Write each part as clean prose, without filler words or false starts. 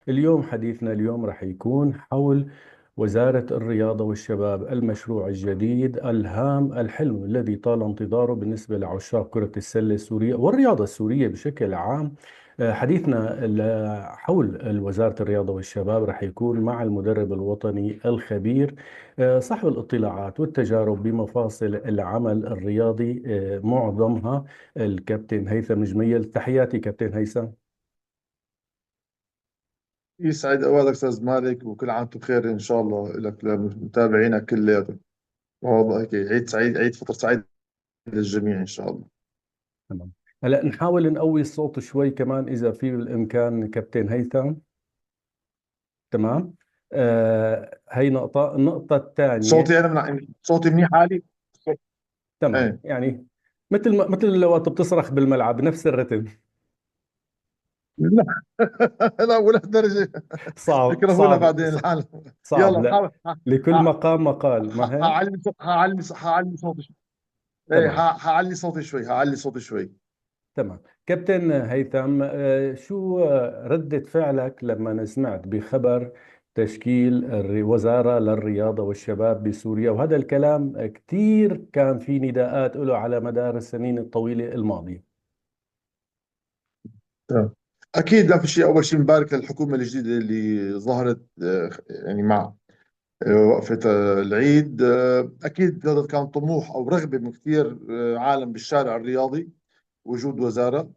اليوم حديثنا راح يكون حول وزارة الرياضة والشباب، المشروع الجديد الهام الحلم الذي طال انتظاره بالنسبة لعشاق كرة السلة السورية والرياضة السورية بشكل عام. حديثنا حول وزارة الرياضة والشباب راح يكون مع المدرب الوطني الخبير، صاحب الاطلاعات والتجارب بمفاصل العمل الرياضي، معظمها الكابتن هيثم جميل. تحياتي كابتن هيثم. يسعد اوقاتك استاذ مالك، وكل عام وانتم بخير ان شاء الله لك لمتابعينك كلياتهم. والله هيك عيد سعيد، عيد فطر سعيد للجميع ان شاء الله. تمام. هلا نحاول نقوي الصوت شوي كمان إذا في بالإمكان كابتن هيثم. تمام. هي نقطة. النقطة الثانية. صوتي انا صوتي منيح عالي. تمام، ايه. يعني مثل وقت بتصرخ بالملعب نفس الرتم. لا. لا ولا درجه. صعب يكرهونا صعب بعدين العالم. صعب. يلا لا، بحاول لكل مقام مقال، ما هيك؟ هعلي صوتي شوي. ايه تمام. هعلي صوتي شوي، هعلي صوتي شوي. تمام. كابتن هيثم، شو ردة فعلك لما سمعت بخبر تشكيل وزارة للرياضة والشباب بسوريا؟ وهذا الكلام كثير كان في نداءات له على مدار السنين الطويلة الماضية. تمام. اكيد لا في شيء، اول شيء مبارك للحكومه الجديده اللي ظهرت، يعني مع وقفة العيد. أكيد هذا كان طموح أو رغبة من كثير عالم بالشارع الرياضي، وجود وزارة.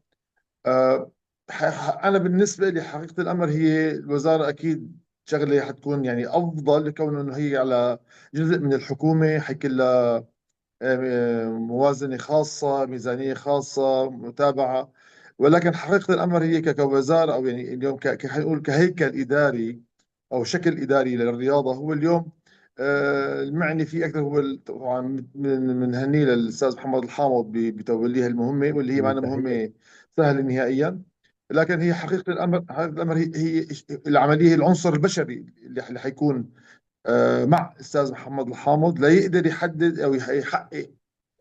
أنا بالنسبة لي حقيقة الأمر هي الوزارة أكيد شغلة حتكون يعني أفضل، لكون إنه هي على جزء من الحكومة، حيكون لها موازنة خاصة، ميزانية خاصة، متابعة. ولكن حقيقة الأمر هي كوزارة، أو يعني اليوم خلينا نقول كهيكل إداري أو شكل إداري للرياضة، هو اليوم المعني فيه أكثر هو طبعا من هني للأستاذ محمد الحامض بتوليها المهمة، واللي هي معنا تحية. مهمة سهلة نهائيا. لكن هي حقيقة الأمر هي العملية، هي العنصر البشري اللي حيكون مع الأستاذ محمد الحامض ليقدر يحدد أو يحقق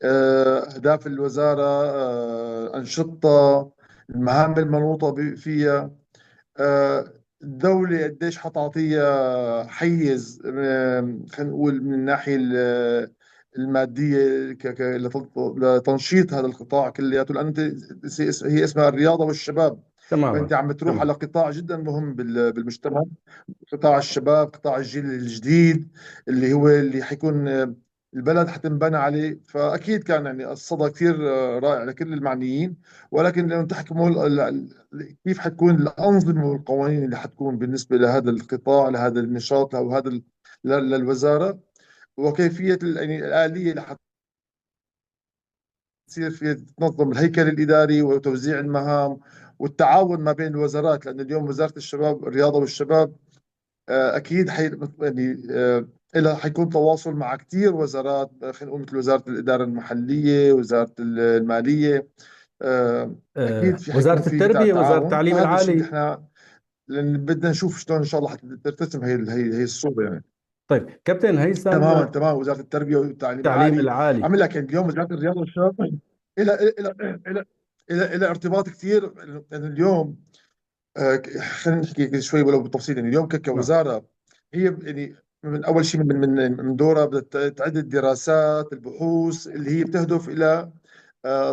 أهداف الوزارة، أنشطة، المهام المنوطة فيها. الدولة قديش حتعطيها حيز، خلينا نقول من الناحية المادية، لتنشيط هذا القطاع كلياته، لأن هي اسمها الرياضة والشباب. فأنت تماما. عم بتروح على تمام. قطاع جدا مهم بالمجتمع، قطاع الشباب، قطاع الجيل الجديد، اللي هو اللي حيكون البلد حتنبنى عليه. فأكيد كان يعني الصدى كثير رائع لكل المعنيين. ولكن لو تحكموا كيف حتكون الأنظمة والقوانين اللي حتكون بالنسبة لهذا القطاع، لهذا النشاط أو هذا للوزارة، وكيفية يعني الآلية اللي حتصير في تنظم الهيكل الإداري وتوزيع المهام والتعاون ما بين الوزارات. لأن اليوم وزارة الشباب، الرياضة والشباب، اكيد يعني لها حيكون تواصل مع كثير وزارات، خلينا نقول مثل وزاره الاداره المحليه، وزاره الماليه. اكيد في حيكون وزارة في التربية، وزارة تعاون. التعليم فهذا الشيء اللي العالي. احنا لأن بدنا نشوف شلون ان شاء الله ترتسم هي الصوره يعني. طيب كابتن هيثم. تماما تماما، وزاره التربيه والتعليم التعليم العالي. العالي. عم لك يعني اليوم وزاره الرياضه والشباب الى ارتباط كثير. لأن اليوم خلينا نحكي شوي ولو بالتفصيل. يعني اليوم نعم. كوزاره، هي يعني من اول شيء من دورها بدها تعد الدراسات، البحوث اللي هي بتهدف الى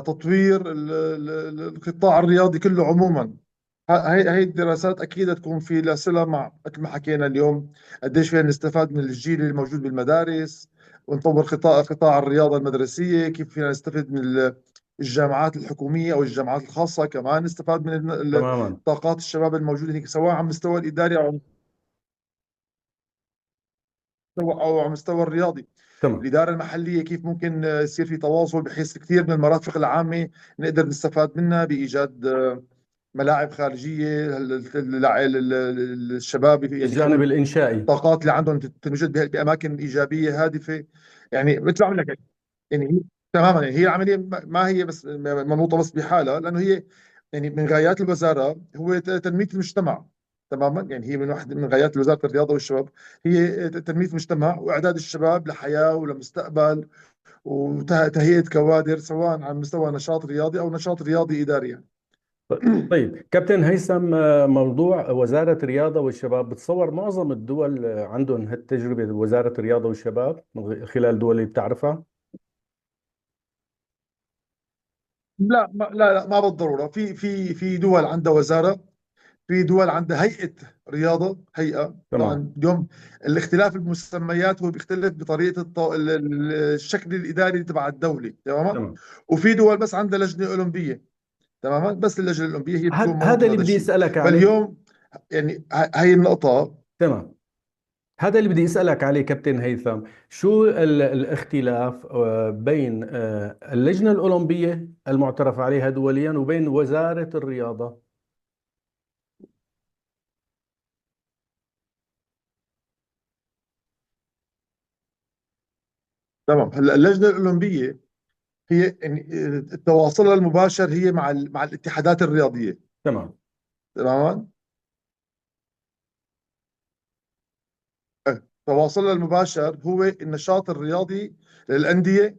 تطوير القطاع الرياضي كله عموما. هي الدراسات اكيد تكون في لها صله مع مثل ما حكينا اليوم، قديش فينا نستفاد من الجيل الموجود بالمدارس، ونطور قطاع الرياضه المدرسيه، كيف فينا نستفيد من الجامعات الحكوميه او الجامعات الخاصه، كمان نستفاد من تماما. طاقات الشباب الموجوده هناك، سواء على المستوى الاداري او على المستوى الرياضي. تمام. الإدارة المحلية كيف ممكن يصير في تواصل، بحيث كثير من المرافق العامة نقدر نستفاد منها بإيجاد ملاعب خارجية الشباب يعني خلينا الجانب نقول الإنشائي. الطاقات اللي عندهم تنوجد بأماكن إيجابية هادفة. يعني مثل ما عم لك، يعني هي تماما، يعني هي العملية ما هي بس منوطة بس بحالها، لأنه هي يعني من غايات الوزارة هو تنمية المجتمع. تماما، يعني هي من واحد من غايات وزارة الرياضة والشباب هي تنمية المجتمع وإعداد الشباب لحياة ولمستقبل، وتهيئة كوادر سواء على مستوى نشاط رياضي أو نشاط رياضي إداري يعني. طيب كابتن هيثم، موضوع وزارة الرياضة والشباب، بتصور معظم الدول عندهم هالتجربة، وزارة الرياضة والشباب من خلال دول اللي بتعرفها؟ لا ما بالضروره. في دول عندها وزاره، في دول عندها هيئه رياضه، هيئه. تمام. طبعا اليوم الاختلاف المسميات هو بيختلف بطريقه الشكل الاداري تبع الدوله، تماما. تمام. وفي دول بس عندها لجنه اولمبيه، تماما، بس اللجنه الاولمبيه هي بتكون هذا منوطه اللي بهذا بدي الشيء. أسألك عليه. فاليوم يعني هي النقطه. تمام. هذا اللي بدي أسألك عليه كابتن هيثم، شو الاختلاف بين اللجنة الأولمبية المعترف عليها دوليا وبين وزارة الرياضة؟ تمام. هلا اللجنه الاولمبيه هي يعني تواصلها المباشر هي مع الاتحادات الرياضيه، تمام. تماما. تواصلنا المباشر هو النشاط الرياضي للأندية.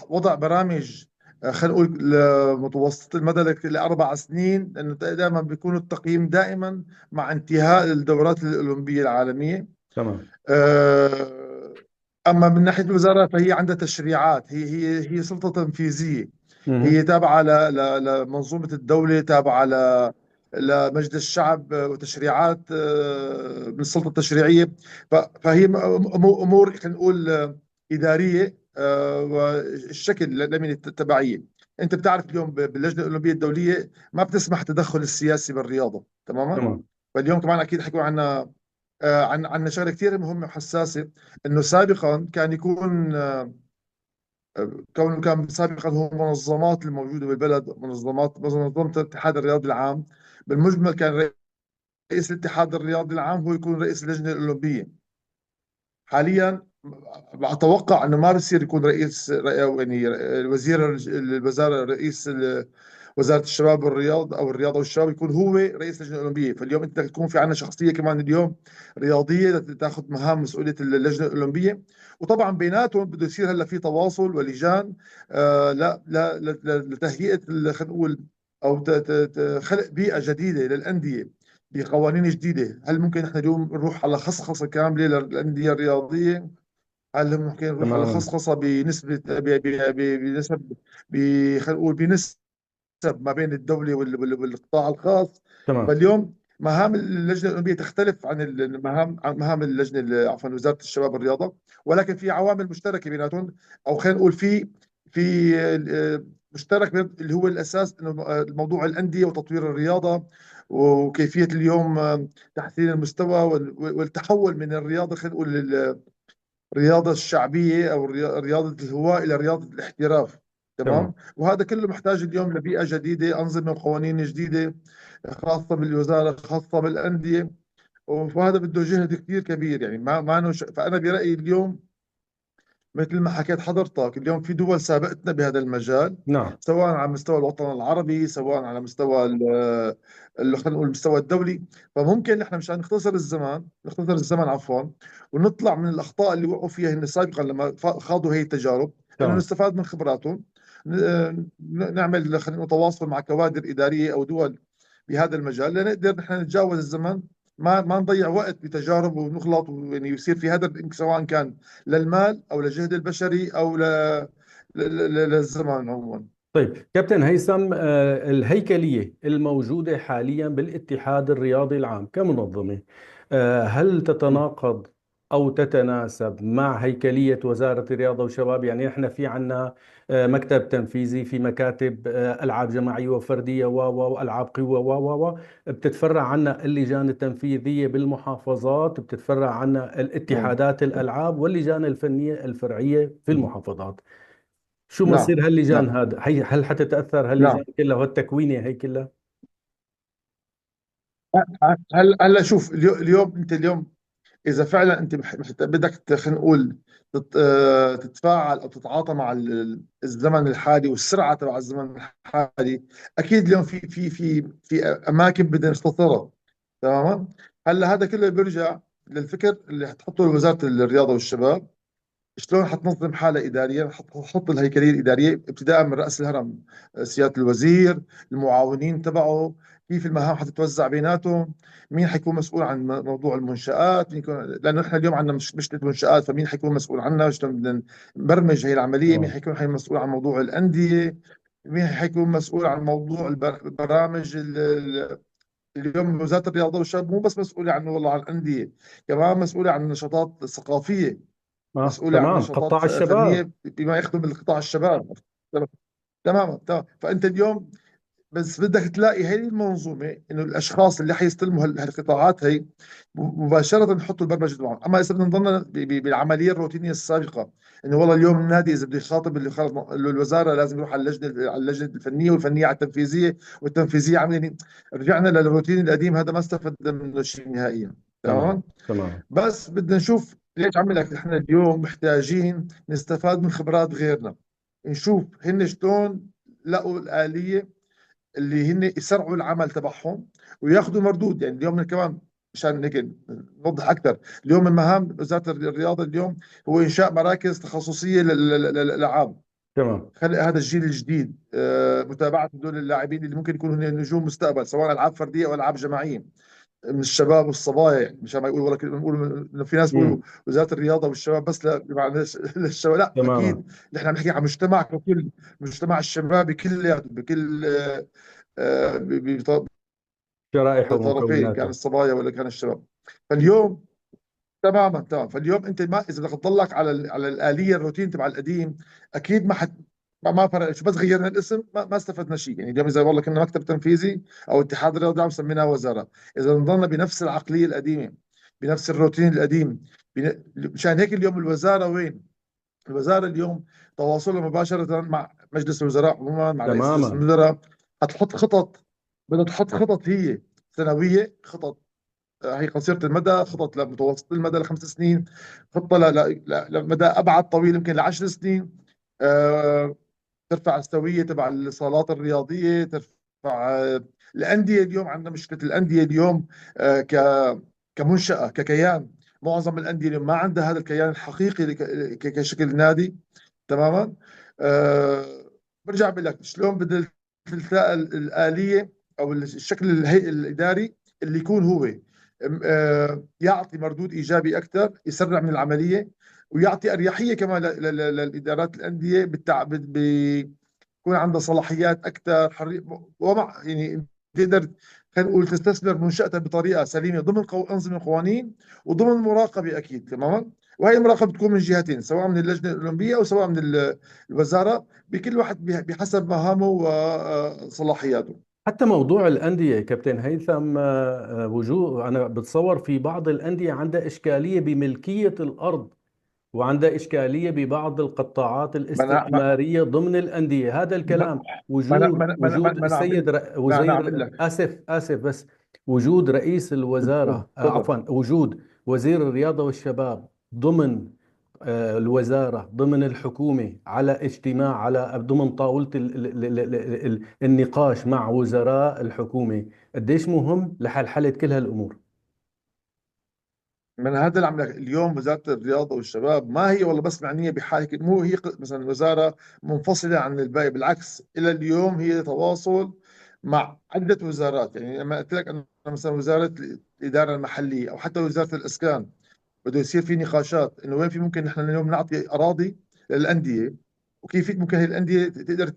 وضع برامج، خلينا نقول متوسط المدى ل4 سنين، لأنه دائما بيكون التقييم دائما مع انتهاء الدورات الأولمبية العالمية. تمام. آه، أما من ناحية الوزارة فهي عندها تشريعات، هي سلطة تنفيذية. مهم. هي تابعة لمنظومة الدولة، تابعة لمجلس الشعب، وتشريعات من السلطة التشريعية. فهي أمور خلينا نقول إدارية، والشكل لمن التبعية. أنت بتعرف اليوم باللجنة الأولمبية الدولية ما بتسمح التدخل السياسي بالرياضة، تماما. تمام. فاليوم كمان أكيد حيكون عنا عن شغله كثير مهمه وحساسه. انه سابقا كان يكون كونه كان سابقا هو منظمات الموجوده بالبلد، منظمه الاتحاد الرياضي العام بالمجمل، كان رئيس الاتحاد الرياضي العام هو يكون رئيس اللجنه الاولمبيه. حاليا اتوقع انه ما بصير يكون رئيس يعني وزير الوزاره، رئيس وزاره الشباب والرياض او الرياضه والشباب يكون هو رئيس اللجنه الاولمبيه. فاليوم انت بدك تكون في عندنا شخصيه كمان اليوم رياضيه تاخذ مهام مسؤوليه اللجنه الاولمبيه. وطبعا بيناتهم بده يصير هلا في تواصل ولجان، لتهيئه خلينا نقول او خلق بيئه جديده للانديه بقوانين جديده. هل ممكن احنا اليوم نروح على خصخصه كامله للانديه الرياضيه؟ هل ممكن نروح على تماما. خصخصه بنسبه بنسب خلينا نقول بنسب ما بين الدولة والقطاع الخاص؟ تمام. فاليوم مهام اللجنة الأولمبية تختلف عن المهام، عن مهام اللجنة عفوا وزارة الشباب والرياضة، ولكن في عوامل مشتركة بيناتهم. أو خلينا نقول في مشترك اللي هو الأساس، إنه موضوع الأندية وتطوير الرياضة، وكيفية اليوم تحسين المستوى والتحول من الرياضة، خلينا نقول الرياضة الشعبية أو رياضة الهواة إلى رياضة الاحتراف، تمام. تمام. وهذا كله محتاج اليوم لبيئة جديدة، أنظمة وقوانين جديدة، خاصة بالوزارة، خاصة بالأندية. وهذا بده جهد كثير كبير، يعني ما فأنا برأيي اليوم مثل ما حكيت حضرتك، اليوم في دول سابقتنا بهذا المجال، نعم. سواء على مستوى الوطن العربي، سواء على مستوى خلينا نقول المستوى الدولي. فممكن نحن مشان نختصر الزمن عفوا، ونطلع من الاخطاء اللي وقعوا فيها هن سابقا لما خاضوا هي التجارب، انه تمام. نستفاد من خبراتهم. نعمل خلينا نقول تواصل مع كوادر اداريه او دول بهذا المجال، لنقدر نحن نتجاوز الزمن، ما نضيع وقت بتجارب ونغلط، ويعني يصير في هدر، سواء كان للمال او للجهد البشري او للزمان عموما. طيب كابتن هيثم، الهيكلية الموجودة حاليا بالاتحاد الرياضي العام كمنظمة، هل تتناقض أو تتناسب مع هيكلية وزارة الرياضة والشباب؟ يعني احنا في عنا مكتب تنفيذي، في مكاتب ألعاب جماعية وفردية وألعاب قوة بتتفرع عنا اللجان التنفيذية بالمحافظات، بتتفرع عنا نعم. الاتحادات الألعاب واللجان الفنية الفرعية في المحافظات. شو نعم. مصير هاللجان؟ نعم. هل حتتأثر هاللجان نعم. كلها والتكوينة هي كلها؟ هلا شوف، اليوم انت اليوم اذا فعلا انت بدك خلينا نقول تتفاعل او تتعاطى مع الزمن الحالي والسرعه تبع الزمن الحالي، اكيد اليوم في اماكن بدنا نختصرها، تماما. هلا هذا كله بيرجع للفكر اللي حتحطه وزاره الرياضه والشباب، شلون حتنظم حالها اداريا، حط الهيكليه الاداريه ابتداء من راس الهرم، سياده الوزير، المعاونين تبعه، كيف المهام حتتوزع بيناتهم، مين حيكون مسؤول عن موضوع المنشآت، مين يكون، لانه احنا اليوم عندنا مشكله منشآت، فمين حيكون مسؤول عنها، شلون بدنا نبرمج هي العمليه، مين تمام. حيكون مسؤول عن موضوع الانديه، مين حيكون مسؤول عن موضوع البرامج اليوم وزاره الرياضه والشباب مو بس مسؤوله عن والله عن الانديه، كمان مسؤوله عن النشاطات الثقافيه، مسؤولة عن تمام، قطاع نشاطات الشباب. فنية بما يخدم القطاع الشباب. تماما تمام. فأنت اليوم بس بدك تلاقي هي المنظومة، إنه الأشخاص اللي حيستلموا هالقطاعات هي مباشرة نحطوا البرمجة تبعهم. أما إذا بدنا نضلنا بالعملية الروتينية السابقة، إنه والله اليوم النادي إذا بده يخاطب اللي خلص الوزارة لازم يروح على اللجنة الفنية، والفنية على التنفيذية، والتنفيذية عمليا، رجعنا للروتين القديم، هذا ما استفدنا منه شيء نهائيا. تمام. تمام. تمام. بس بدنا نشوف ليش عم لك احنا اليوم محتاجين نستفاد من خبرات غيرنا، نشوف هن شلون لقوا الآلية اللي هن يسرعوا العمل تبعهم وياخذوا مردود. يعني اليوم كمان مشان هيك نوضح اكثر، اليوم من مهام وزارة الرياضة اليوم هو انشاء مراكز تخصصية للالعاب، تمام. خلق هذا الجيل الجديد، متابعة هدول اللاعبين اللي ممكن يكونوا هن نجوم مستقبل، سواء العاب فردية او العاب جماعية، من الشباب والصبايا. يعني مش ما يقولوا ولا كلمه، بنقول انه في ناس بيقولوا امم. وزاره الرياضه والشباب بس، لا بمعنى للشباب، لا تماما. اكيد نحن عم نحكي عن مجتمع ككل، مجتمع الشباب كلياته بكل شرائح بطرفين، كان ومكوناته. الصبايا ولا كان الشباب. فاليوم تماما تمام. فاليوم انت ما اذا بدك تضلك على على الاليه الروتين تبع القديم، اكيد ما فرق شو، بس غيرنا الاسم ما استفدنا شيء. يعني اليوم اذا والله كنا مكتب تنفيذي او اتحاد الرياضه عم سميناها وزاره، اذا نضلنا بنفس العقليه القديمه، بنفس الروتين القديم، مشان هيك اليوم الوزاره وين؟ الوزاره اليوم تواصلها مباشره مع مجلس الوزراء عموما، مع رئيس مجلس تماما. الوزراء، حتحط خطط، بدها تحط خطط هي سنويه، خطط هي قصيره المدى، خطط لمتوسط المدى ل5 سنين، خطه لمدى ابعد طويل يمكن ل10 سنين، آه، ترفع السويه تبع الصالات الرياضيه، ترفع الانديه. اليوم عندنا مشكله الانديه اليوم، ك كمنشاه ككيان، معظم الانديه اليوم ما عندها هذا الكيان الحقيقي كشكل نادي. تماما. أه برجع بقول لك شلون بدل تلتقى الآلية أو الشكل الهيئي الإداري اللي يكون هو يعطي مردود إيجابي أكثر، يسرع من العملية، ويعطي أريحية كمان للإدارات الأندية يكون عندها صلاحيات أكثر، حرية، ومع يعني تقدر، خلينا نقول تستثمر منشأتها بطريقة سليمة ضمن أنظمة قوانين وضمن مراقبة أكيد تماما. وهي المراقبة تكون من جهتين، سواء من اللجنة الأولمبية أو سواء من الوزارة، بكل واحد بحسب مهامه وصلاحياته. حتى موضوع الأندية كابتن هيثم، وجود أنا بتصور في بعض الأندية عندها إشكالية بملكية الأرض، وعندها إشكالية ببعض القطاعات ما أنا ما الاستثمارية ضمن الأندية. هذا ما الكلام ما أنا وجود ما أنا ما وجود أنا ما أنا عم السيد بقول- ما أنا عم بقول وزير، لك. آسف بس وجود رئيس الوزارة، تفضل. عفوا، وجود وزير الرياضة والشباب ضمن الوزارة، ضمن الحكومة، على اجتماع، على ضمن طاولة النقاش مع وزراء الحكومة، قديش مهم لحلحلة كل هالأمور. من هذا اللي عم لك اليوم وزاره الرياضه والشباب ما هي والله بس معنيه بحاله، مو هي مثلا وزاره منفصله عن الباقي، بالعكس الى اليوم هي تواصل مع عده وزارات. يعني لما قلت لك انا مثلا وزاره الاداره المحليه او حتى وزاره الاسكان، بده يصير في نقاشات انه وين في ممكن نحن اليوم نعطي اراضي للانديه، وكيف ممكن هي الانديه تقدر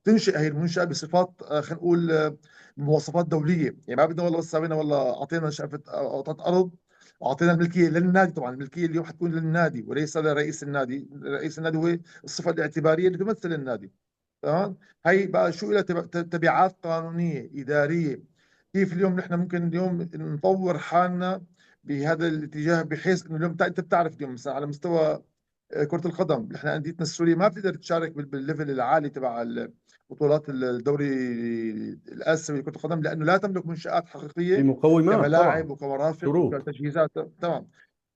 تنشئ هي المنشاه بصفات، خلينا نقول بمواصفات دوليه. يعني ما بدنا والله بس سوينا والله اعطينا شقفه قطعه ارض واعطينا الملكيه للنادي. طبعا الملكيه اليوم حتكون للنادي وليس لرئيس النادي، رئيس النادي هو الصفه الاعتباريه اللي تمثل النادي. تمام. هي بقى شو لها تبعات قانونيه اداريه، كيف اليوم نحن ممكن اليوم نطور حالنا بهذا الاتجاه، بحيث انه اليوم انت بتعرف اليوم مثلا على مستوى كرة القدم، نحن انديتنا السورية ما بتقدر تشارك بالليفل العالي تبع بطولات الدوري الآسيوي لكرة القدم، لأنه لا تملك منشآت في حقيقية مقومات كملاعب طبعا، وكمرافق شروط. وكتجهيزات. تمام.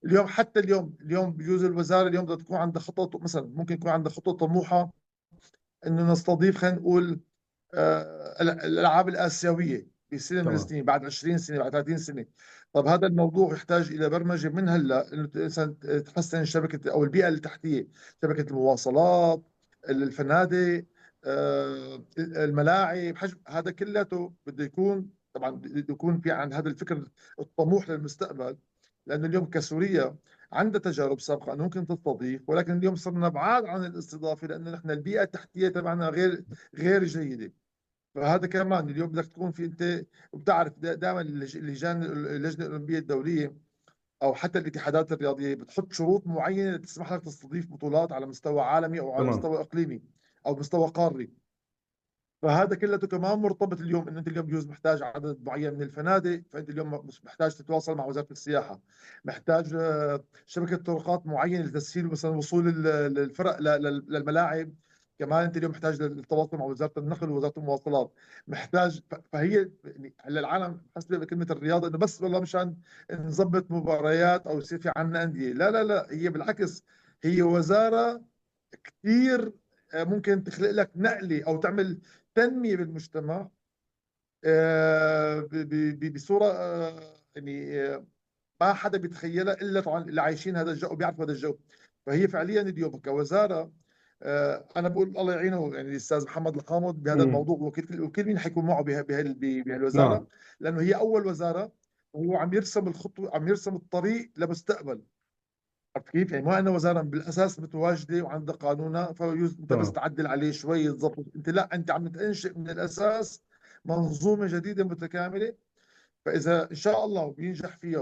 اليوم حتى اليوم بجوز الوزارة اليوم بدها تكون عندها خطط، مثلا ممكن يكون عندها خطط طموحة انه نستضيف، خلينا نقول الالعاب الاسيويه، بسنه من تمام. السنين، بعد 20 سنه، بعد 30 سنه. طب هذا الموضوع يحتاج الى برمجه من هلا، انه مثلا تحسن شبكه او البيئه التحتيه، شبكه المواصلات، الفنادق، الملاعب، حجم هذا كلته بده يكون طبعا، بده يكون في عن هذا الفكر الطموح للمستقبل. لانه اليوم كسوريا عندها تجارب سابقه انه ممكن تستضيف، ولكن اليوم صرنا بعاد عن الاستضافه لانه نحن البيئه التحتيه تبعنا غير جيده. فهذا كمان اليوم بدك تكون في انت، وبتعرف دائما اللجنه الاولمبيه الدوليه او حتى الاتحادات الرياضيه بتحط شروط معينه تسمح لك تستضيف بطولات على مستوى عالمي او على تمام. مستوى اقليمي او مستوى قاري. فهذا كله كمان مرتبط اليوم انه انت اليوم بجوز محتاج عدد معين من الفنادق، فانت اليوم مش محتاج تتواصل مع وزاره السياحه، محتاج شبكه طرقات معينه لتسهيل مثلا وصول الفرق للملاعب. كمان انت اليوم محتاج للتواصل مع وزاره النقل ووزاره المواصلات، محتاج فهي يعني هلا العالم حسب كلمه الرياضه انه بس والله مشان نظبط مباريات او يصير في عندنا انديه. لا لا لا، هي بالعكس، هي وزاره كثير ممكن تخلق لك نقله او تعمل تنميه بالمجتمع بصوره يعني ما حدا بيتخيلها الا طبعا اللي عايشين هذا الجو وبيعرفوا هذا الجو. فهي فعليا اليوم كوزاره، انا بقول الله يعينه يعني الاستاذ محمد القامود بهذا امم. الموضوع، وكل مين حيكون معه بهالوزاره، نعم. لانه هي اول وزاره وهو عم يرسم الخطوه، عم يرسم الطريق لمستقبل. عرفت كيف؟ يعني ما أنا وزارة بالأساس متواجدة وعندها قانونها فيجوز أنت بس تمام. تعدل عليه شوي تظبط، أنت لا، أنت عم تنشئ من الأساس منظومة جديدة متكاملة. فاذا ان شاء الله بينجح فيها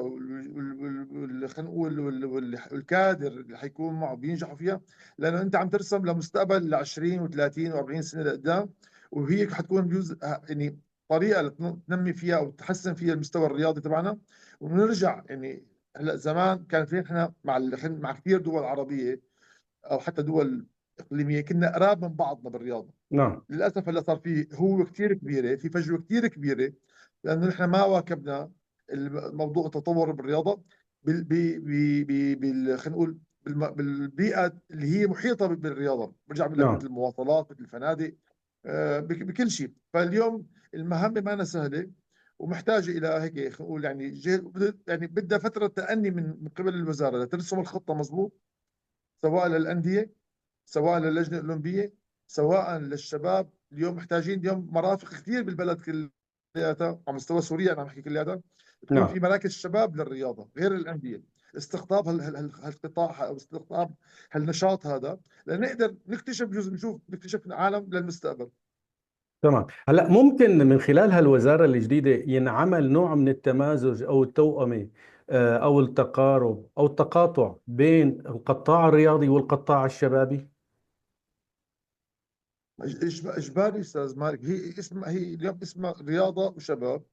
خلينا نقول والكادر اللي حيكون معه بينجحوا فيها، لانه انت عم ترسم لمستقبل ل 20 و30 و40 سنه لقدام. وهي حتكون جزء يعني طريقه لتنمي فيها او تحسن فيها المستوى الرياضي تبعنا. ونرجع يعني هلا زمان كان في احنا مع مع كثير دول عربيه او حتى دول اقليميه كنا قراب من بعضنا بالرياضه. نعم. للاسف هلا صار في هو كثير كبيره، في فجوه كثير كبيره، لانه نحن ما واكبنا الموضوع التطور بالرياضه خلينا نقول بالبيئه اللي هي محيطه بالرياضه. برجع بقول لك مثل نعم. المواصلات، مثل الفنادق، بكل شيء. فاليوم المهمه ما أنا سهله، ومحتاجه الى هيك خلينا نقول يعني يعني بدها فتره تأني من قبل الوزاره لترسم الخطه مضبوط، سواء للانديه، سواء للجنه الاولمبيه، سواء للشباب. اليوم محتاجين اليوم مرافق كثير بالبلد كلياتها على مستوى سوريا، انا عم بحكي كلياتها، تكون نعم. في مراكز شباب للرياضه غير الانديه، استقطاب هالقطاع او استقطاب هالنشاط هذا لنقدر نكتشف جزء، نكتشف عالم للمستقبل. تمام. هلا ممكن من خلال هالوزارة الجديدة ينعمل نوع من التمازج أو التوأمة، أو التقارب أو التقاطع بين القطاع الرياضي والقطاع الشبابي؟ اجباري استاذ مالك، هي اسمها، هي اليوم اسمها رياضه وشباب،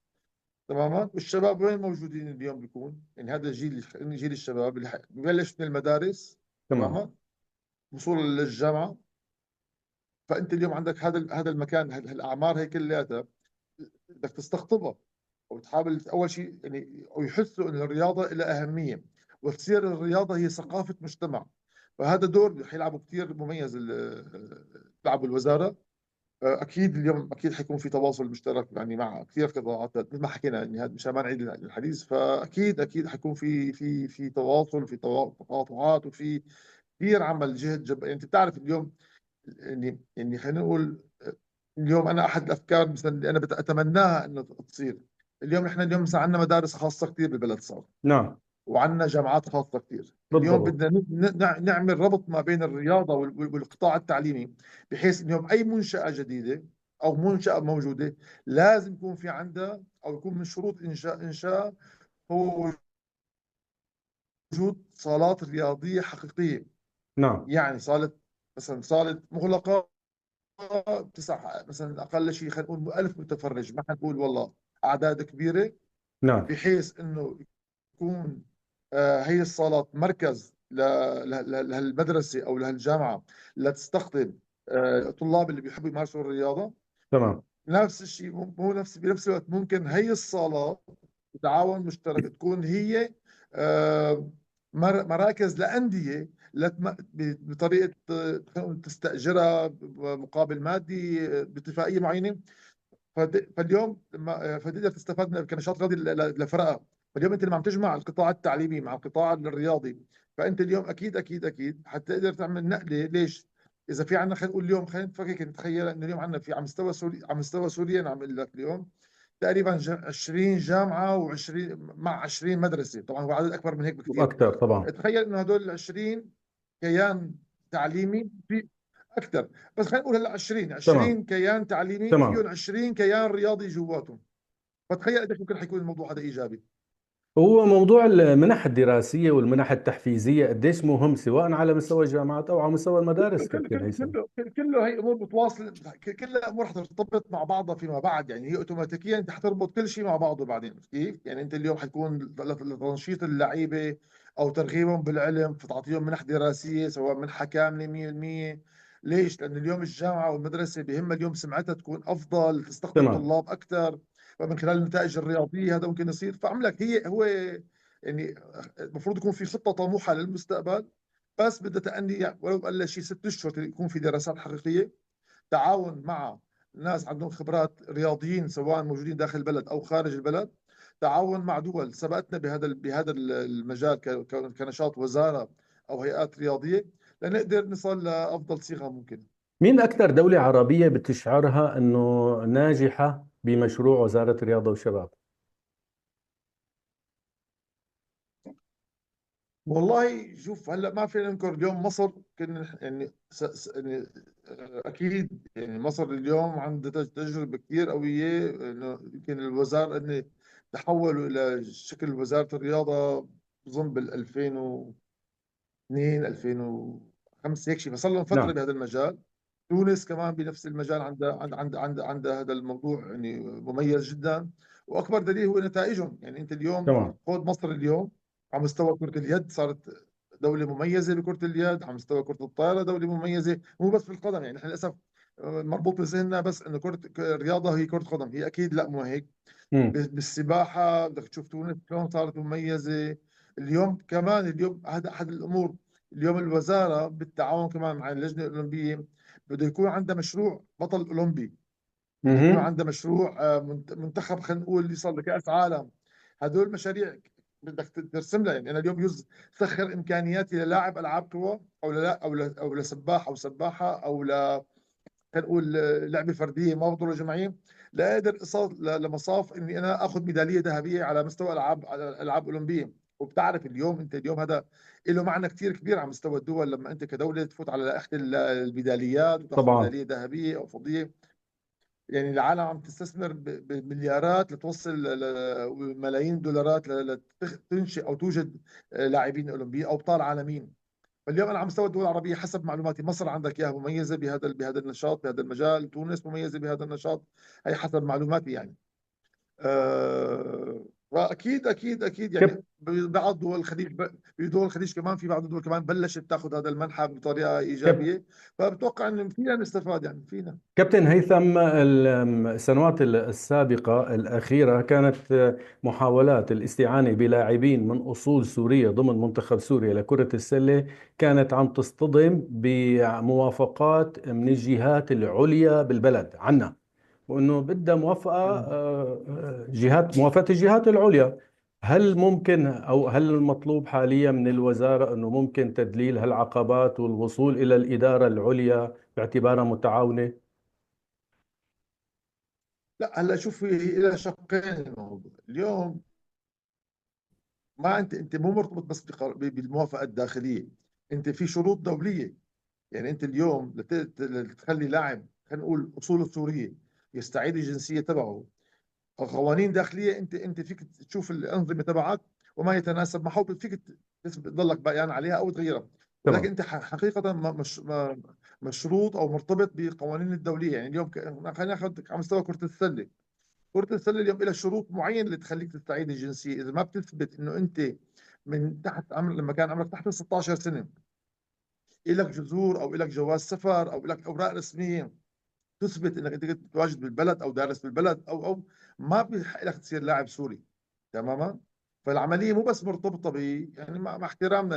تماما. والشباب وين موجودين اليوم؟ بيكون يعني هذا جيل الشباب اللي ببلش من المدارس، تمام. تماما، وصولا للجامعه. فانت اليوم عندك هذا المكان، هالاعمار هي كلياتها بدك تستقطبها وتحاول اول شيء يعني ويحسوا ان الرياضه لها اهميه، وتصير الرياضه هي ثقافه مجتمع. فهذا دور حيلعبه كثير مميز بيلعبوا الوزاره. اكيد اليوم اكيد حيكون في تواصل مشترك يعني مع كثير قطاعات، مثل ما حكينا يعني هذا مشان ما نعيد الحديث. فاكيد حيكون في تواصل، في تقاطعات، وفي كثير عمل جهد يعني انت بتعرف اليوم يعني خلينا نقول اليوم انا احد الافكار مثلا اللي انا اتمناها انه تصير. اليوم نحن اليوم مثلا عندنا مدارس خاصه كثير بالبلد صار، نعم. وعندنا جامعات خاصه كثير. اليوم بالضبط. بدنا نعمل ربط ما بين الرياضه والقطاع التعليمي، بحيث اليوم اي منشاه جديده او منشاه موجوده لازم يكون في عندها او يكون من شروط انشاء هو وجود صالات رياضيه حقيقيه. نعم. يعني صاله، مثلا صاله مغلقه بتسع مثلا اقل شيء خلينا نقول 1000 متفرج، ما حنقول والله اعداد كبيره، نعم. بحيث انه يكون هي الصالات مركز لهالمدرسه او لهالجامعه لتستقطب الطلاب اللي بيحبوا يمارسوا الرياضه. تمام. نفس الشيء مو نفس بنفس الوقت ممكن هي الصالات بتعاون مشترك تكون هي آه، مراكز لأندية بطريقة خلينا نقول تستأجرها مقابل مادي باتفاقية معينة. فاليوم لما فتقدر تستفاد كنشاط رياضي لفرقه. فاليوم انت لما عم تجمع القطاع التعليمي مع القطاع الرياضي، فانت اليوم اكيد حتقدر تعمل نقله. ليش؟ اذا في عندنا، خلينا نقول اليوم، خلينا نفكك نتخيل انه اليوم عندنا في على مستوى سوريا، على مستوى سوريا انا عم اقول لك اليوم تقريبا 20 جامعه و20 مع 20 مدرسه. طبعا هو عدد اكبر من هيك بكثير. واكثر طبعا. تخيل انه هدول ال 20 كيان تعليمي في اكثر. بس خلينا نقول هلا 20 تمام 20 كيان تعليمي تمام. فيهم 20 كيان رياضي جواتهم. فتخيل قديش ممكن حيكون الموضوع هذا ايجابي. هو موضوع المنح الدراسية والمنح التحفيزية قديش مهم سواء على مستوى الجامعات أو على مستوى المدارس كابتن هيثم؟ كله هي امور متواصله، كلها امور حترتبط مع بعضها فيما بعد. يعني هي اوتوماتيكيا انت حتربط كل شيء مع بعضه بعدين. كيف يعني انت اليوم حتكون لتنشيط اللعيبه او ترغيبهم بالعلم، فتعطيهم منح دراسيه سواء منحه كامله 100%. ليش؟ لان اليوم الجامعه والمدرسه بهمها اليوم سمعتها تكون افضل، تستقطب تمام. طلاب اكثر. فمن خلال النتائج الرياضيه هذا ممكن يصير. فعملك هو يعني المفروض يكون في خطه طموحه للمستقبل. بس بدها تأني، يعني ولو قل شيء 6 اشهر يكون في دراسات حقيقيه، تعاون مع ناس عندهم خبرات رياضيين سواء موجودين داخل البلد او خارج البلد، تعاون مع دول سبقتنا بهذا المجال كنشاط وزاره او هيئات رياضيه، لنقدر نصل لافضل صيغه ممكنه. مين أكثر دولة عربية بتشعرها أنه ناجحة بمشروع وزارة الرياضة والشباب؟ والله شوف، هلا ما فينا ننكر اليوم مصر كنا يعني يعني اكيد يعني مصر اليوم عندها تجربه كثير قويه. انه يمكن الوزاره انه تحولوا الى شكل وزاره الرياضه بظن بال 2002 2005 هيك شيء، فصار لهم فتره نعم. بهذا المجال. تونس كمان بنفس المجال عندها هذا الموضوع يعني مميز جدا. واكبر دليل هو نتائجهم. يعني انت اليوم تمام. خذ مصر اليوم على مستوى كرة اليد، صارت دولة مميزة بكرة اليد. على مستوى كرة الطائرة دولة مميزة. مو بس في القدم، يعني احنا للاسف مربوط بذهننا بس انه الرياضة هي كرة قدم. هي اكيد لا، مو هيك. مم. بالسباحة بدك تشوف تونس شلون صارت مميزة. اليوم كمان اليوم هذا أحد الأمور. اليوم الوزارة بالتعاون كمان مع اللجنة الأولمبية بده يكون عندها مشروع بطل أولمبي. بده يكون مهم. عندها مشروع منتخب، خلينا نقول اللي صار لكأس عالم. هدول المشاريع بدك ترسم لها. يعني أنا اليوم سخر إمكانياتي للاعب ألعاب قوى أو لا أو لسباح أو سباحة أو خلينا نقول لعبه فرديه ما بطوله جماعيه، لا قادر اصل لمصاف اني انا اخذ ميداليه ذهبيه على مستوى العاب اولمبيه. وبتعرف اليوم انت اليوم هذا له معنى كثير كبير على مستوى الدول، لما انت كدوله تفوت على لائحه الميداليات وتاخذ طبعا. ميداليه ذهبيه او فضيه. يعني العالم عم تستثمر بمليارات لتوصل ملايين الدولارات لتنشئ او توجد لاعبين اولمبيين او ابطال عالميين. فاليوم انا على مستوى الدول العربيه حسب معلوماتي مصر عندك اياها مميزه بهذا النشاط بهذا المجال. تونس مميزه بهذا النشاط، هي حسب معلوماتي يعني. واكيد يعني كيف بعض دول الخليج بدول الخليج كمان في بعض الدول كمان بلشت تاخذ هذا المنحى بطريقه كيف ايجابيه. فبتوقع ان فينا نستفاد، يعني فينا. كابتن هيثم، السنوات السابقة الأخيرة كانت محاولات الاستعانة بلاعبين من أصول سورية ضمن منتخب سوريا لكرة السلة كانت عم تصطدم بموافقات من الجهات العليا بالبلد عنا، وأنه بدها موافقة موافقة الجهات العليا. هل ممكن أو هل المطلوب حاليا من الوزارة أنه ممكن تدليل هالعقبات والوصول إلى الإدارة العليا باعتبارها متعاونة؟ لا هلا شوف، هي لها شقين الموضوع اليوم. ما انت مو مرتبط بس بالموافقه الداخليه. انت في شروط دوليه. يعني انت اليوم لتخلي لاعب خلينا نقول اصوله سوريه يستعيد الجنسيه تبعه، قوانين داخليه. انت فيك تشوف الانظمه تبعك وما يتناسب معه، فيك تضلك بيان عليها او تغيرها. ولكن تمام. انت حقيقه مشروط او مرتبط بقوانين الدوليه. يعني اليوم خلينا ناخذ على مستوى كره السله. كره السله اليوم لها شروط معينه اللي تخليك تستعيد الجنسيه. اذا ما بتثبت انه انت من تحت عمر، لما كان عمرك تحت 16 سنه، لك جذور او لك جواز سفر او لك اوراق رسميه تثبت انك انت كنت متواجد بالبلد او دارس بالبلد او ما بيحق لك تصير لاعب سوري. تماما. فالعمليه مو بس مرتبطه يعني مع احترامنا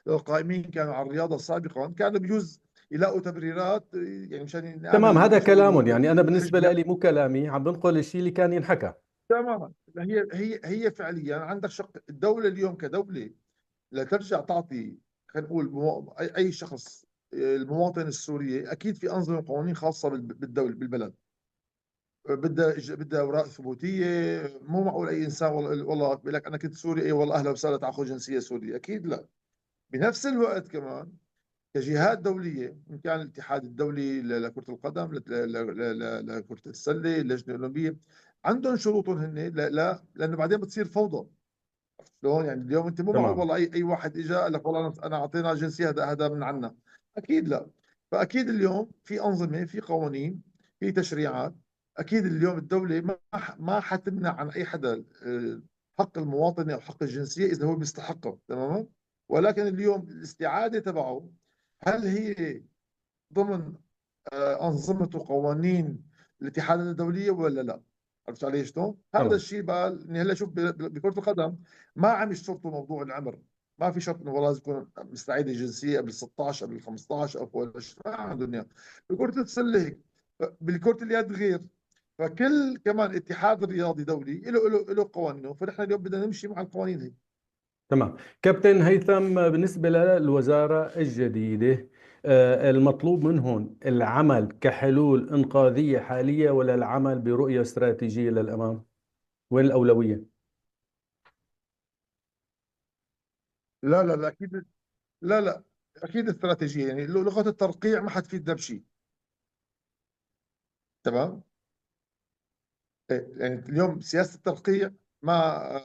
للقائمين كانوا على الرياضه سابقا، كانوا بيجوز يلاقوا تبريرات يعني مشان تمام، نعمل هذا شو كلامهم. بيقولوا يعني أنا بالنسبة حجة. لي مو كلامي، عم بنقل الشيء اللي كان ينحكى. تماما. هي فعليا عندك شق الدولة اليوم كدولة لا ترجع تعطي، خلينا نقول أي شخص، المواطن السوري اكيد في انظمه وقوانين خاصه بالدوله بالبلد، بدها اوراق ثبوتيه. مو معقول اي انسان والله بيقول لك انا كنت سوري، اي والله اهلا وسهلا تاخذ جنسيه سوريه، اكيد لا. بنفس الوقت كمان كجهات دوليه، ان كان الاتحاد الدولي لكره القدم، لكره السله، اللجنه الاولمبيه، عندهم شروطهم هن. لا لانه بعدين بتصير فوضى. شلون يعني اليوم انت مو معقول تمام. والله اي واحد اجى قال لك والله انا اعطينا جنسيه، هذا من عنا، اكيد لا. فاكيد اليوم في انظمه، في قوانين، في تشريعات. اكيد اليوم الدوله ما حتمنع عن اي حدا حق المواطنه او حق الجنسيه اذا هو بيستحقه، تماما. ولكن اليوم الاستعاده تبعه، هل هي ضمن أنظمة وقوانين الاتحادات الدولية ولا لا؟ عرفت علي شلون؟ هذا تمام. الشيء بقى اني هلا شوف بكرة القدم ما عم يشترطوا موضوع العمر. ما في شرط انه والله لازم يكون مستعيد الجنسية قبل 16 قبل 15 او فوق ما عندهم اياه. بكرة السلة هيك، بالكرة اليد غير. فكل كمان اتحاد رياضي دولي له قوانينه، فنحن اليوم بدنا نمشي مع القوانين هي. تمام. كابتن هيثم، بالنسبة للوزارة الجديدة، المطلوب منهم العمل كحلول إنقاذية حالية ولا العمل برؤية استراتيجية للأمام؟ وين الأولوية؟ لا اكيد. لا اكيد استراتيجية، يعني لغة الترقيع ما حتفيدنا بشيء. تمام. إيه، يعني اليوم سياسة الترقيع ما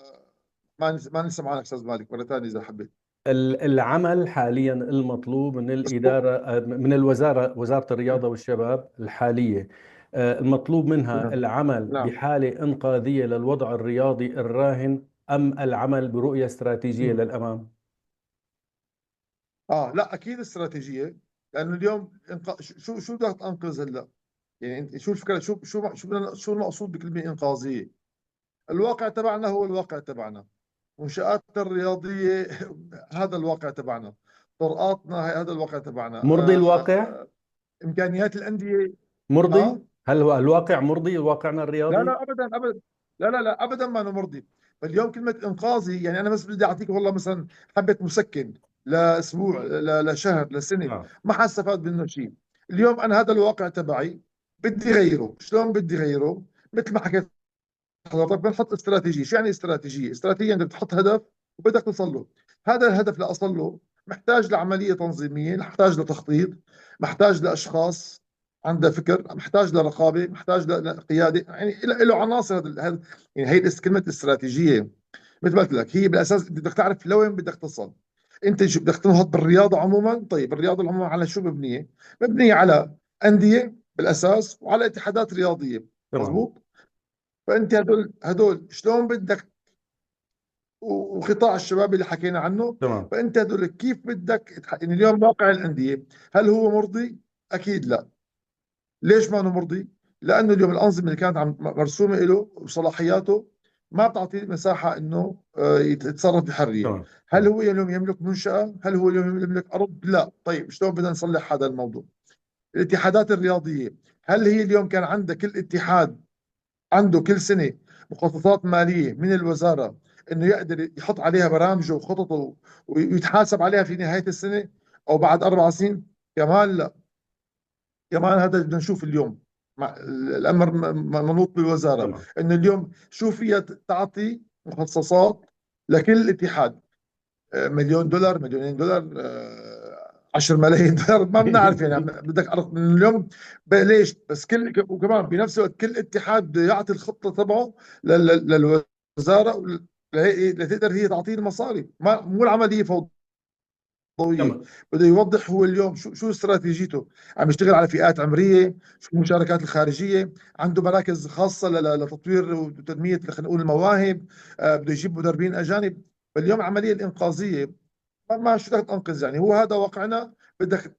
نسمع عنها استاذ مالك مرة ثانية اذا حبيت. العمل حاليا المطلوب من بس الإدارة، من الوزارة، وزارة الرياضة والشباب الحالية، المطلوب منها نعم. العمل نعم. بحالة إنقاذية للوضع الرياضي الراهن، أم العمل برؤية استراتيجية مم. للأمام؟ لا اكيد استراتيجية. لانه اليوم شو بدك تنقذ هلا؟ يعني انت شو الفكرة؟ شو المقصود بكلمة انقاذية؟ الواقع تبعنا هو الواقع تبعنا، منشآتنا الرياضية هذا الواقع تبعنا، طرقاتنا هذا الواقع تبعنا، مرضي الواقع؟ امكانيات الانديه. مرضي؟ اه هل هو الواقع مرضي، واقعنا لا الرياضي؟ لا ابدا ابدا. لا ابدا ما انا مرضي. فاليوم كلمه انقاذي يعني انا بس بدي اعطيك والله مثلا حبه مسكن لاسبوع، لشهر، لسنه، نعم. ما حستفاد منه شيء. اليوم انا هذا الواقع تبعي بدي غيره. شلون بدي غيره؟ مثل ما حكيت حضرتك، بنحط استراتيجيه. شو يعني استراتيجيه؟ استراتيجيه انت بتحط هدف وبدك تصل له. هذا الهدف لاصل له محتاج لعمليه تنظيميه، محتاج لتخطيط، محتاج لاشخاص عندها فكر، محتاج لرقابه، محتاج لقياده، يعني له عناصر. يعني هي كلمه استراتيجيه مثل ما قلت لك هي بالاساس بدك تعرف لوين بدك تصل. انت شو بدك تنهض بالرياضه عموما؟ طيب الرياضه عموما على شو مبنيه؟ مبنيه على انديه بالاساس وعلى اتحادات رياضيه. تمام. مزبوط. فانت هدول شلون بدك، وقطاع الشباب اللي حكينا عنه. تمام. فانت هدول كيف بدك يعني اليوم واقع الانديه هل هو مرضي؟ اكيد لا. ليش ما هو مرضي؟ لانه اليوم الانظمه اللي كانت عم مرسومه له وصلاحياته ما بتعطيه مساحه انه يتصرف بحريه. تمام. هل تمام. هو اليوم يملك منشاه؟ هل هو اليوم يملك ارض؟ لا. طيب شلون بدنا نصلح هذا الموضوع؟ الاتحادات الرياضيه، هل هي اليوم كان عندها كل اتحاد عنده كل سنة مخططات مالية من الوزارة انه يقدر يحط عليها برامجه وخططه ويتحاسب عليها في نهاية السنة او بعد 4 سنين؟ كمان لا. كمان هذا بدنا نشوف اليوم الامر منوط بالوزارة تمام. انه اليوم شو فيها تعطي مخصصات لكل اتحاد. مليون دولار، مليونين دولار، 10 ملايين دولار، ما بنعرف يعني بدك من اليوم. ليش بس وكمان بنفس الوقت كل اتحاد بده يعطي الخطه تبعه للوزاره لتقدر هي تعطيه المصاري. ما مو العمليه فوضويه. تمام. بده يوضح هو اليوم شو استراتيجيته. عم يشتغل على فئات عمريه، شو المشاركات الخارجيه، عنده مراكز خاصه لتطوير وتنميه خلينا نقول المواهب، بده يجيب مدربين اجانب. فاليوم العمليه الانقاذيه ما شو بدك تنقذ؟ يعني هو هذا واقعنا.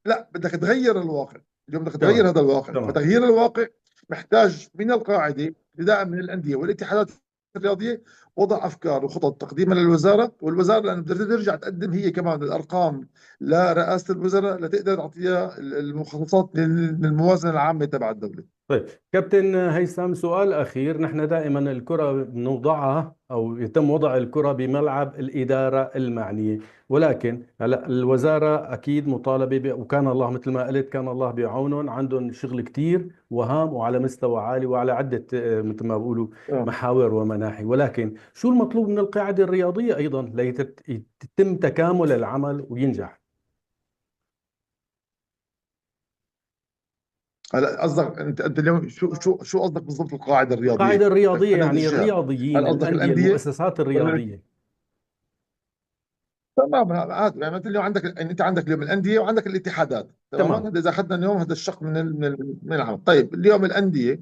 لا بدك تغير الواقع. اليوم بدك تغير تمام. هذا الواقع. تمام. فتغيير الواقع محتاج من القاعده ابتداء من الانديه والاتحادات الرياضيه، وضع افكار وخطط تقديمها للوزاره، والوزاره لانه بدها ترجع تقدم هي كمان الارقام لرئاسه الوزراء لتقدر تعطيها المخصصات للموازنه العامه تبع الدوله. طيب كابتن هيثم، سؤال أخير. نحن دائما الكرة بنوضعها أو يتم وضع الكرة بملعب الإدارة المعنية، ولكن هلا الوزارة أكيد مطالبة وكان الله مثل ما قلت كان الله بعونهم، عندهم شغل كتير وهام وعلى مستوى عالي وعلى عدة مثل ما بقولوا اه محاور ومناحي، ولكن شو المطلوب من القاعدة الرياضية أيضا ليتم تكامل العمل وينجح؟ هلا قصدك انت اليوم شو قصدك بالضبط القاعده القاعدة الرياضيه؟ بدك الرياضية تحدد يعني الجهه. هل الرياضيين، قصدك الأندية، الانديه المؤسسات ولا؟ الرياضية. تمام عادي، يعني مثل اليوم عندك، يعني انت عندك اليوم الانديه وعندك الاتحادات، تماما. تمام. هذا اذا اخذنا اليوم هذا الشق من العمل. طيب اليوم الانديه،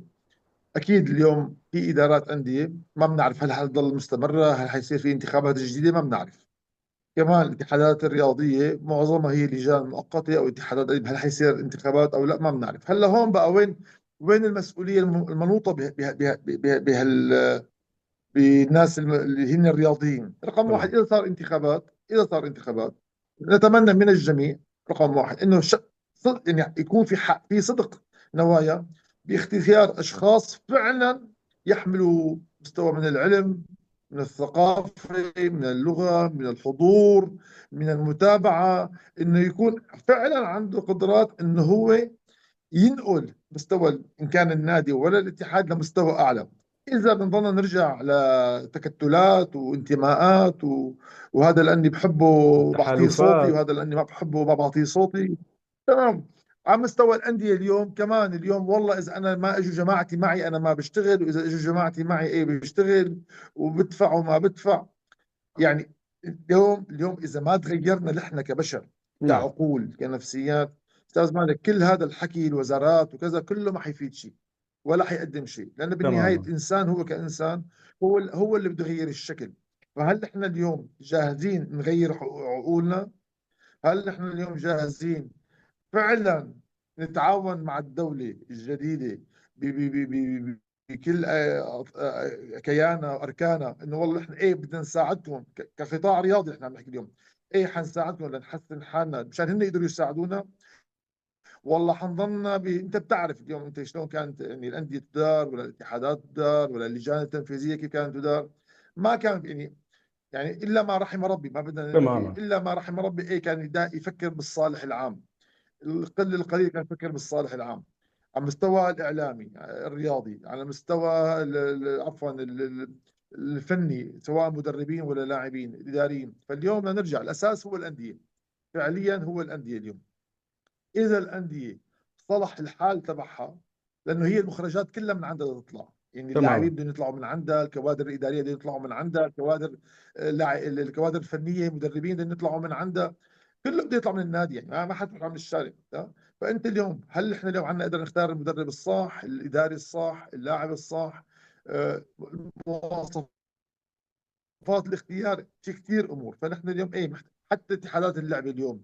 اكيد اليوم في ادارات انديه ما بنعرف هل حتضل مستمره، هل حيصير في انتخابات جديده، ما بنعرف. كمان الاتحادات الرياضيه معظمها هي لجان مؤقته او اتحادات، هل حيصير انتخابات او لا ما بنعرف. هلا هون بقى وين المسؤوليه المنوطه بالناس اللي هن الرياضيين؟ رقم واحد، تمام. إذا صار انتخابات نتمنى من الجميع، رقم واحد إنه صدق، يعني يكون في صدق نوايا باختيار أشخاص فعلا يحملوا مستوى من العلم، من الثقافة، من اللغة، من الحضور، من المتابعة، إنه يكون فعلا عنده قدرات إنه هو ينقل مستوى إن كان النادي ولا الاتحاد لمستوى أعلى. إذا بنضلنا نرجع لتكتلات وانتماءات وهذا لأني بحبه بعطيه صوتي، التحالفات. وهذا لأني ما بحبه ما بعطيه صوتي. تمام. على مستوى الأندية اليوم كمان، اليوم والله إذا أنا ما إجوا جماعتي معي أنا ما بشتغل، وإذا إجوا جماعتي معي إيه بشتغل، وبدفع وما بدفع. يعني اليوم اذا ما تغيرنا نحن كبشر، نعم. كعقول، كنفسيات، استاذ مالك، كل هذا الحكي الوزارات وكذا كله ما حيفيد شيء ولا حيقدم شيء، لانه بالنهايه تماما. الانسان هو كانسان هو اللي بده يغير الشكل. فهل نحن اليوم جاهزين نغير عقولنا؟ هل نحن اليوم جاهزين فعلا نتعاون مع الدولة الجديدة بكل كيانها واركانها، انه والله احنا ايه بدنا نساعدكم كقطاع رياضي، احنا عم نحكي اليوم ايه حنساعدكم لنحسن حالنا مشان هن يقدروا يساعدونا، والله حنضلنا انت بتعرف اليوم انت شلون كانت يعني الانديه تدار، ولا الاتحادات تدار، ولا اللجان التنفيذيه كيف كانت تدار. ما كان يعني الا ما رحم ربي، ما بدنا نحكي تماما. الا ما رحم ربي، ايه كان يفكر بالصالح العام. القليل كان يفكر بالصالح العام، على المستوى الإعلامي الرياضي، على مستوى عفوا الفني، سواء مدربين ولا لاعبين إداريين. فاليوم بدنا نرجع، الأساس هو الأندية، فعليا هو الأندية اليوم. إذا الأندية صلح الحال تبعها، لأنه هي المخرجات كلها من عندها تطلع، يعني اللاعبين تماما. بدهم يطلعوا من عندها، الكوادر الإدارية بدهم يطلعوا من عندها، الكوادر الفنية، المدربين بدهم يطلعوا من عندها، كله بده يطلع من النادي، يعني ما حد يطلع من الشارع. فانت اليوم هل احنا اليوم عندنا نقدر نختار المدرب الصح، الاداري الصح، اللاعب الصح؟ مواصفات الاختيار في كثير امور. فنحن اليوم ايه حتى اتحادات اللعبه اليوم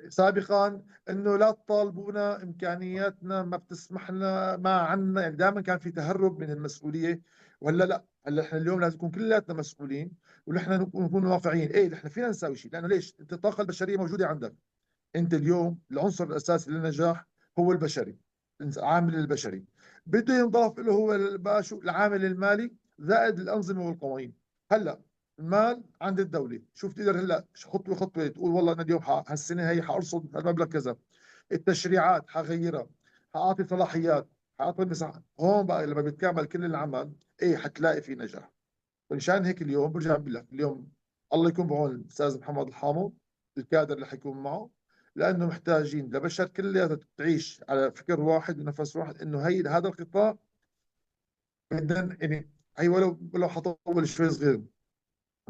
سابقا انه لا تطالبونا، امكانياتنا ما بتسمح لنا، ما عندنا، يعني دائما كان في تهرب من المسؤوليه. ولا لا، هلا احنا اليوم لازم نكون كلياتنا مسؤولين، ونحن نكون واقعيين. ايه نحن فينا نساوي شيء، لانه ليش؟ انت الطاقه البشريه موجوده عندك. انت اليوم العنصر الاساسي للنجاح هو البشري، العامل البشري. بده ينضاف له هو العامل المالي زائد الانظمه والقوانين. هلا المال عند الدوله، شوف تقدر هلا خطوه خطوه تقول والله انا اليوم هالسنه هي حارصد المبلغ كذا، التشريعات حغيرها، حاعطي صلاحيات، حاعطي مساحه. هون بقى لما بيتكامل كل العمل ايه حتلاقي في نجاح. فمشان هيك اليوم برجع بقول لك اليوم الله يكون بعون الاستاذ محمد الحامض، الكادر اللي حيكون معه، لانه محتاجين لبشر كلها تعيش على فكر واحد ونفس واحد، انه هي هذا القطاع بدنا يعني، هي ولو حطول شوي صغير،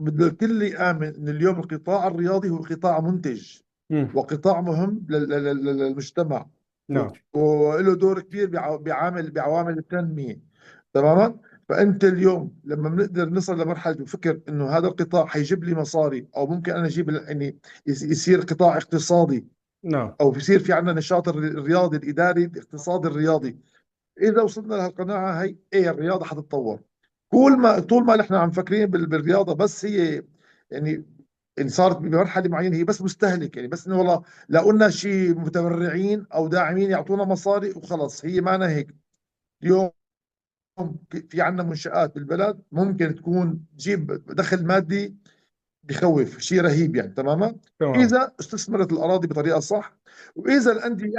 بده الكل يآمن ان اليوم القطاع الرياضي هو قطاع منتج مم. وقطاع مهم للمجتمع، نعم. وله دور كبير بعوامل التنمية. تماما. فانت اليوم لما بنقدر نصل لمرحله وفكر انه هذا القطاع حيجيب لي مصاري، او ممكن انا اجيب يعني يصير قطاع اقتصادي، نعم. او بصير في عندنا نشاط الرياضي الاداري الاقتصادي الرياضي. اذا وصلنا لهالقناعه هي ايه الرياضه حتتطور. طول ما نحن عم فكرين بالرياضه، بس هي يعني اللي صارت بمرحله معينه هي بس مستهلك، يعني بس انه والله لا قلنا شيء متبرعين او داعمين يعطونا مصاري وخلص، هي ما أنا هيك. اليوم في عندنا منشآت بالبلد ممكن تكون تجيب دخل مادي بخوف، شيء رهيب يعني، تماما. تمام. اذا استثمرت الاراضي بطريقه صح، واذا الانديه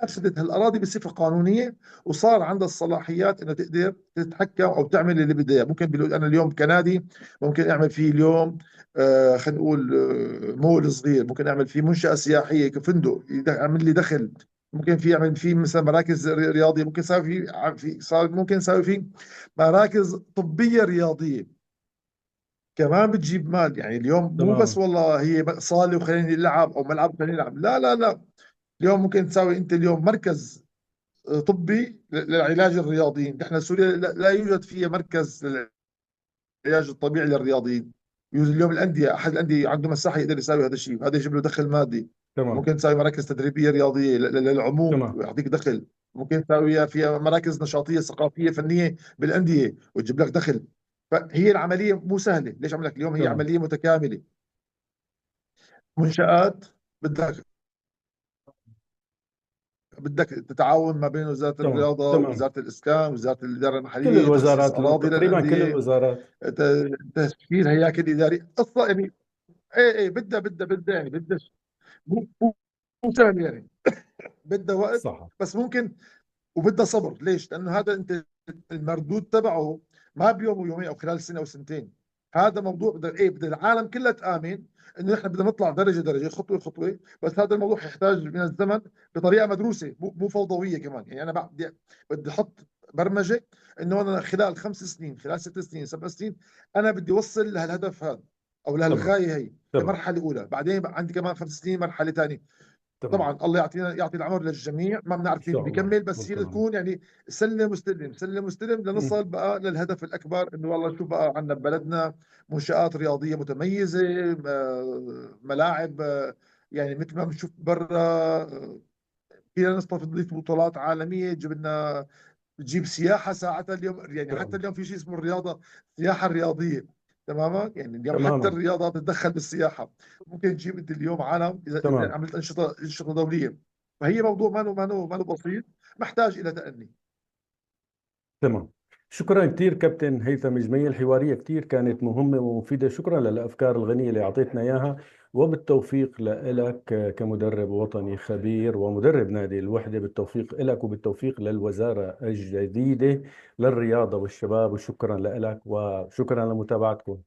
اخذت هالاراضي بصفه قانونيه، وصار عندها الصلاحيات انها تقدر تتحكم او تعمل اللي بدها إياه. ممكن انا اليوم كنادي ممكن اعمل فيه اليوم خلينا نقول مول صغير، ممكن اعمل فيه منشاه سياحيه كفندق يعمل لي دخل، ممكن في اعمل فيه مثلا مراكز رياضيه، ممكن يساوي فيه ممكن يساوي فيه مراكز طبيه رياضيه كمان بتجيب مال. يعني اليوم مو بس تمام. والله هي صالة وخليني نلعب أو ملعب خليني نلعب، لا لا لا. اليوم ممكن تساوي أنت اليوم مركز طبي للعلاج الرياضيين. نحن سوريا لا يوجد فيها مركز للعلاج الطبيعي للرياضيين. يوجد اليوم الأندية، أحد الأندية عنده مساحة يقدر يساوي هذا الشيء، هذا يجيب له دخل مادي. تمام. ممكن تساوي مراكز تدريبية رياضية للعموم تمام. ويعطيك دخل. ممكن تساوي فيها مراكز نشاطية ثقافية فنية بالأندية وتجيب لك دخل. فهي العملية مو سهلة. ليش عم لك اليوم هي تمام. عملية متكاملة. منشآت، بدك تتعاون ما بين وزارة تمام. الرياضة تمام. ووزارة الإسكان ووزارة الإدارة كل المحلية، تخصيص الوزارات، أراضي تقريبا كل للأندية، الوزارات. تشكيل هياكل إدارية، قصة يعني. إيه إيه، بدها يعني بدها مو سهل يعني، بدها وقت. صح. بس ممكن، وبدها صبر. ليش؟ لانه هذا انت المردود تبعه ما بيوم ويومين او خلال سنه او سنتين. هذا موضوع بده ايه، بده العالم كلها تامن انه احنا بدنا نطلع درجه درجه خطوه خطوه. بس هذا الموضوع يحتاج من الزمن بطريقه مدروسه، مو فوضويه كمان. يعني انا بدي احط برمجه انه انا خلال 5 سنين، خلال 6 سنين، 7 سنين، انا بدي اوصل لهالهدف هذا او تمام. لهالغايه هي تمام. كمرحله اولى. بعدين عندي كمان 5 سنين مرحله ثانيه. تمام. طبعا الله يعطي العمر للجميع، ما ان بنعرف مين شاء الله. بيكمل، بس هي والتمام. تكون يعني سلم مستلم سلم مستلم مم. لنصل بقى للهدف الاكبر، انه والله شو بقى عندنا ببلدنا منشآت رياضيه متميزه، ملاعب، يعني مثل ما بنشوف برا، فينا نضيف بطولات عالميه، تجيب لنا، تجيب سياحه ساعتها. اليوم يعني حتى تمام. اليوم في شيء اسمه الرياضه، السياحه الرياضيه، تماما. يعني اليوم حتى تماما. الرياضه بتتدخل بالسياحه. ممكن تجيب انت اليوم عالم اذا تمام. عملت انشطه دوليه. فهي موضوع ما له بسيط، محتاج الى تأني. تمام. شكرا كثير كابتن هيثم جميل، الحوارية كثير كانت مهمة ومفيدة. شكرا للأفكار الغنية اللي أعطيتنا إياها، وبالتوفيق لك كمدرب وطني خبير ومدرب نادي الوحدة. بالتوفيق لك وبالتوفيق للوزارة الجديدة للرياضة والشباب، وشكرا لك وشكرا لمتابعتكم.